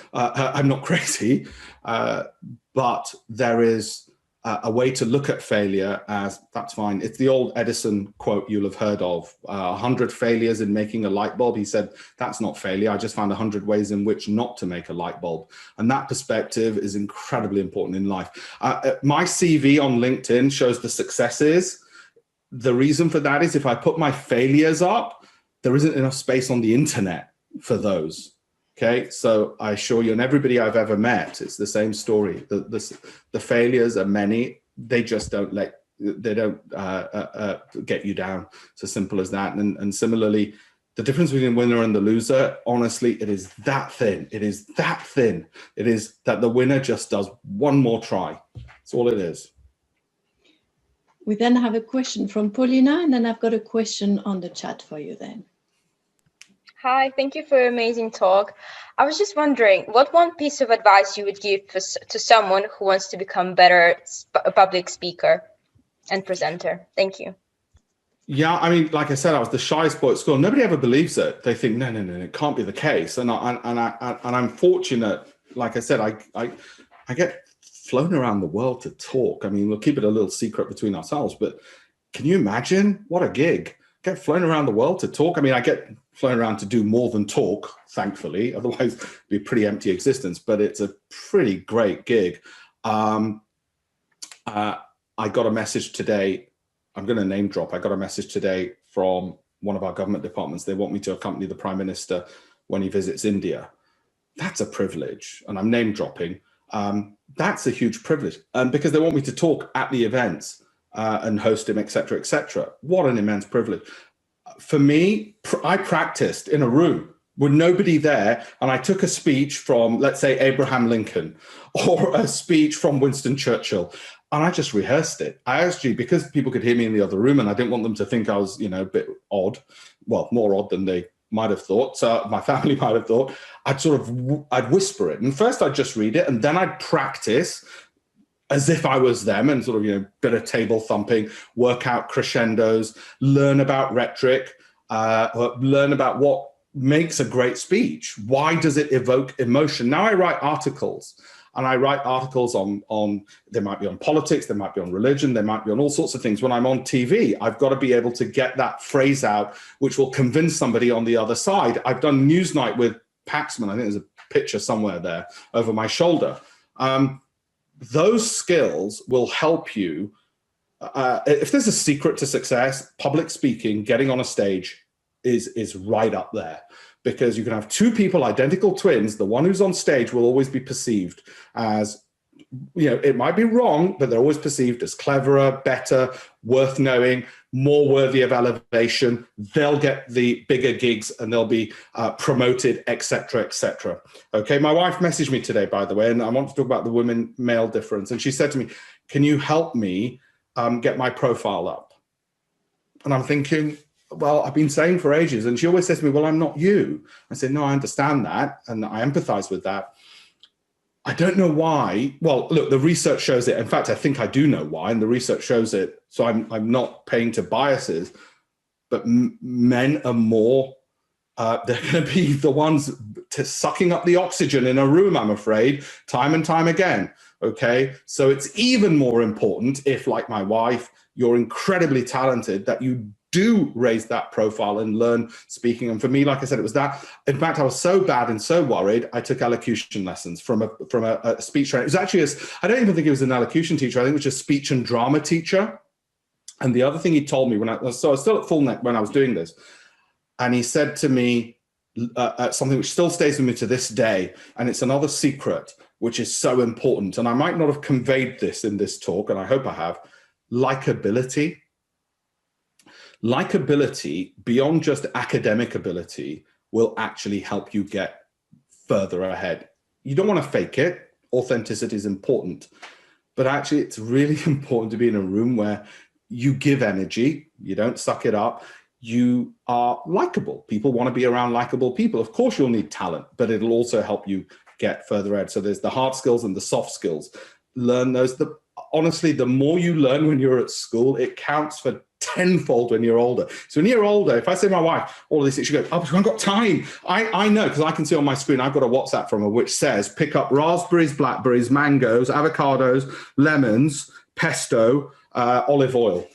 crazy, but there is a way to look at failure as, that's fine. It's the old Edison quote you'll have heard of, 100 failures in making a light bulb. He said, that's not failure. I just found 100 ways in which not to make a light bulb. And that perspective is incredibly important in life. My CV on LinkedIn shows the successes. The reason for that is if I put my failures up, there isn't enough space on the internet for those. Okay, so I assure you, and everybody I've ever met, it's the same story. The failures are many. They just don't get you down. It's as simple as that. And similarly, the difference between the winner and the loser, honestly, it is that thin. It is that thin. It is that the winner just does one more try. That's all it is. We then have a question from Paulina, and then I've got a question on the chat for you then. Hi, thank you for an amazing talk. I was just wondering, what one piece of advice you would give to someone who wants to become better a public speaker and presenter? Thank you. Yeah, I mean, like I said, I was the shyest boy at school. Nobody ever believes it. They think, no, it can't be the case. And I'm fortunate. Like I said, I get flown around the world to talk. I mean, we'll keep it a little secret between ourselves, but can you imagine what a gig? Get flown around the world to talk. I mean, I get flown around to do more than talk, thankfully. Otherwise, it'd be a pretty empty existence, but it's a pretty great gig. I got a message today. I'm going to name drop. I got a message today from one of our government departments. They want me to accompany the Prime Minister when he visits India. That's a privilege. And I'm name dropping. That's a huge privilege. And because they want me to talk at the events and host him, et cetera, et cetera. What an immense privilege. For me, I practiced in a room with nobody there, and I took a speech from, let's say, Abraham Lincoln or a speech from Winston Churchill, and I just rehearsed it. I actually, because people could hear me in the other room, and I didn't want them to think I was, a bit odd, well, more odd than they might have thought, so my family might have thought, I'd whisper it. And first I'd just read it, and then I'd practice as if I was them and sort of, bit of table thumping, work out crescendos, learn about rhetoric, learn about what makes a great speech? Why does it evoke emotion? Now I write articles, and I write articles on they might be on politics, they might be on religion, they might be on all sorts of things. When I'm on TV, I've got to be able to get that phrase out, which will convince somebody on the other side. I've done Newsnight with Paxman. I think there's a picture somewhere there over my shoulder. Those skills will help you. If there's a secret to success, public speaking, getting on a stage is right up there, because you can have two people, identical twins. The one who's on stage will always be perceived as, it might be wrong, but they're always perceived as cleverer, better, worth knowing, more worthy of elevation. They'll get the bigger gigs and they'll be promoted, etc., etc. Okay, my wife messaged me today, by the way, and I want to talk about the women-male difference. And she said to me, can you help me get my profile up? And I'm thinking, well, I've been saying for ages. And she always says to me, well, I'm not you. I said, no, I understand that. And I empathize with that. I don't know why. Well, look, the research shows it. In fact, I think I do know why. And the research shows it. So I'm not paying to biases. But men are more, they're going to be the ones sucking up the oxygen in a room, I'm afraid, time and time again. Okay. So it's even more important if, like my wife, you're incredibly talented, that you do raise that profile and learn speaking. And for me, like I said, it was that. In fact, I was so bad and so worried, I took elocution lessons from a speech trainer. It was actually, I don't even think he was an elocution teacher. I think it was just speech and drama teacher. And the other thing he told me so I was still at Full Neck when I was doing this. And he said to me something which still stays with me to this day. And it's another secret, which is so important. And I might not have conveyed this in this talk, and I hope I have. Likability. Likability, beyond just academic ability, will actually help you get further ahead. You don't want to fake it. Authenticity is important. But actually, it's really important to be in a room where you give energy, you don't suck it up, you are likable. People want to be around likable people. Of course, you'll need talent, but it'll also help you get further ahead. So there's the hard skills and the soft skills. Learn those. Honestly, the more you learn when you're at school, it counts for tenfold when you're older. So when you're older, if I say to my wife all of these things, she goes, oh, I haven't got time. I know, because I can see on my screen, I've got a WhatsApp from her which says, pick up raspberries, blackberries, mangoes, avocados, lemons, pesto, olive oil.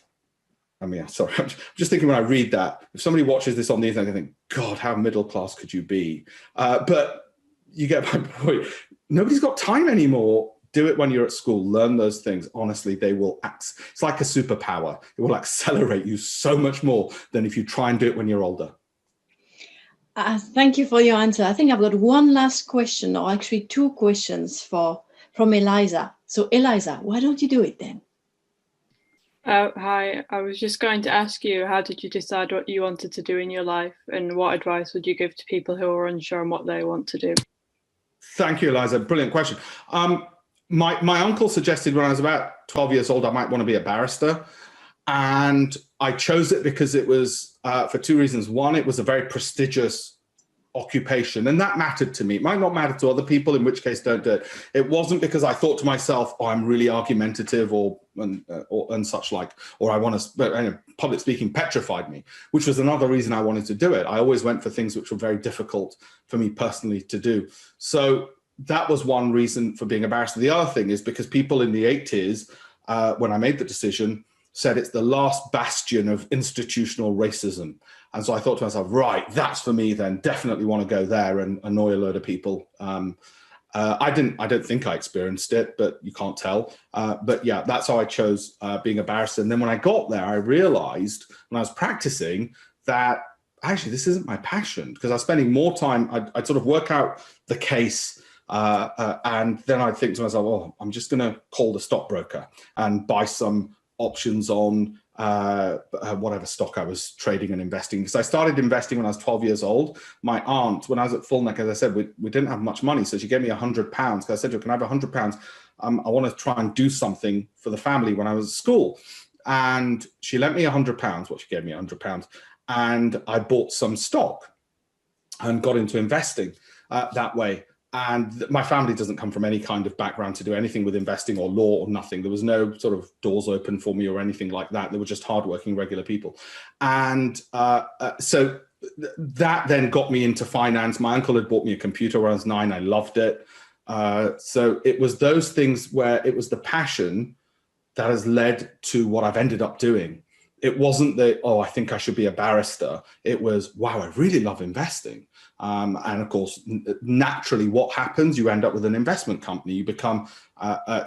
I mean, sorry, I'm just thinking when I read that, if somebody watches this on the internet, I think, God, how middle class could you be? But you get my point. Nobody's got time anymore. Do it when you're at school. Learn those things. Honestly, they will act. It's like a superpower. It will accelerate you so much more than if you try and do it when you're older. Thank you for your answer. I think I've got one last question, or actually two questions from Eliza. So Eliza, why don't you do it then? Hi, I was just going to ask you, how did you decide what you wanted to do in your life, and what advice would you give to people who are unsure on what they want to do? Thank you, Eliza. Brilliant question. My uncle suggested when I was about 12 years old, I might want to be a barrister. And I chose it because it was for two reasons. One, it was a very prestigious occupation, and that mattered to me. It might not matter to other people, in which case don't do it. It wasn't because I thought to myself, oh, I'm really argumentative and such like, or I want to, public speaking petrified me, which was another reason I wanted to do it. I always went for things which were very difficult for me personally to do. So that was one reason for being a barrister. The other thing is because people in the 80s, when I made the decision, said it's the last bastion of institutional racism. And so I thought to myself, right, that's for me then. Definitely want to go there and annoy a load of people. I don't think I experienced it, but you can't tell. But yeah, that's how I chose being a barrister. And then when I got there, I realized when I was practicing that actually this isn't my passion, because I was spending more time, I'd sort of work out the case, and then I'd think to myself, oh, I'm just going to call the stockbroker and buy some options on whatever stock I was trading and investing. Because I started investing when I was 12 years old. My aunt, when I was at Full Neck, as I said, we didn't have much money. So she gave me £100. Because I said to her, can I have £100? I want to try and do something for the family when I was at school. And she lent me £100. She gave me £100. And I bought some stock and got into investing that way. And my family doesn't come from any kind of background to do anything with investing or law or nothing. There was no sort of doors open for me or anything like that. They were just hardworking, regular people. And so that then got me into finance. My uncle had bought me a computer when I was 9. I loved it. So it was those things where it was the passion that has led to what I've ended up doing. It wasn't that, oh, I think I should be a barrister. It was, wow, I really love investing. And of course, naturally, what happens? You end up with an investment company. You become,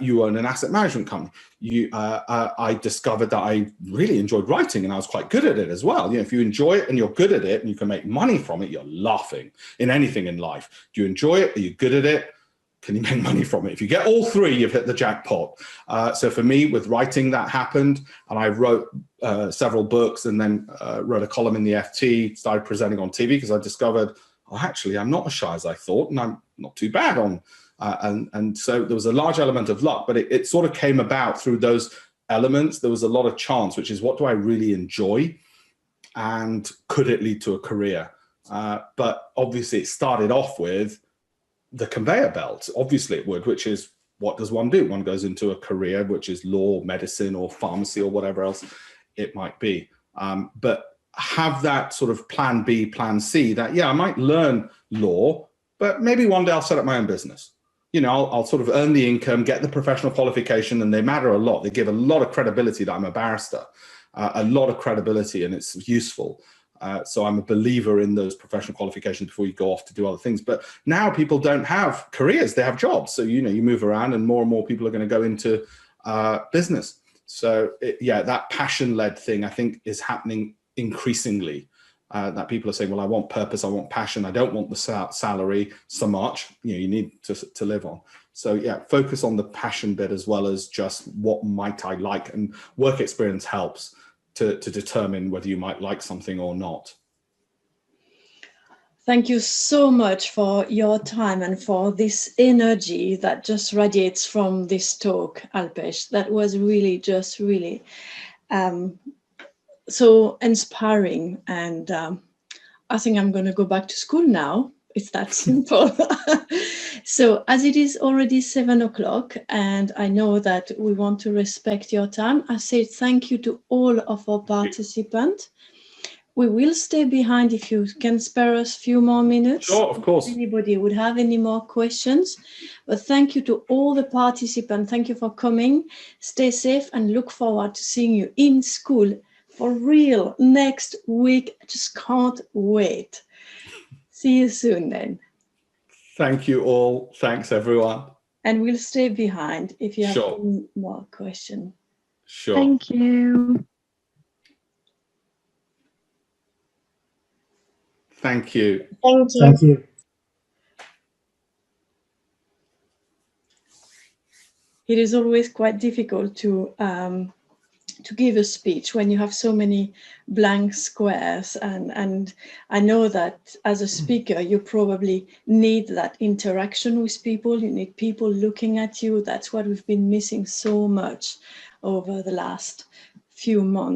you own an asset management company. I discovered that I really enjoyed writing, and I was quite good at it as well. You know, if you enjoy it and you're good at it and you can make money from it, you're laughing in anything in life. Do you enjoy it? Are you good at it? Can you make money from it? If you get all three, you've hit the jackpot. So for me, with writing, that happened. And I wrote several books, and then wrote a column in the FT, started presenting on TV, because I discovered, oh, actually, I'm not as shy as I thought, and I'm not too bad on. And so there was a large element of luck, but it sort of came about through those elements. There was a lot of chance, which is, what do I really enjoy? And could it lead to a career? But obviously, it started off with the conveyor belt. Obviously it would, which is, what does one do? One goes into a career, which is law, medicine, or pharmacy, or whatever else it might be. But have that sort of plan B, plan C, that, yeah, I might learn law, but maybe one day I'll set up my own business. You know, I'll sort of earn the income, get the professional qualification, and they matter a lot. They give a lot of credibility that I'm a barrister, a lot of credibility, and it's useful. So I'm a believer in those professional qualifications before you go off to do other things. But now people don't have careers, they have jobs. So, you know, you move around, and more people are going to go into business. So yeah, that passion-led thing, I think, is happening increasingly, that people are saying, well, I want purpose, I want passion, I don't want the salary so much. You know, you need to live on. So yeah, focus on the passion bit as well as just what might I like, and work experience helps to determine whether you might like something or not. Thank you so much for your time and for this energy that just radiates from this talk, Alpesh. That was really just really so inspiring. And I think I'm going to go back to school now. It's that simple. So as it is already 7 o'clock, and I know that we want to respect your time, I say thank you to all of our participants. We will stay behind if you can spare us a few more minutes. Sure, of course. If anybody would have any more questions. But thank you to all the participants. Thank you for coming. Stay safe, and look forward to seeing you in school for real next week. I just can't wait. See you soon then. Thank you all. Thanks, everyone. And we'll stay behind if you have Sure. any more questions. Sure. Thank you. Thank you. Thank you. Thank you. It is always quite difficult to give a speech when you have so many blank squares, and I know that as a speaker you probably need that interaction with people. You need people looking at you. That's what we've been missing so much over the last few months.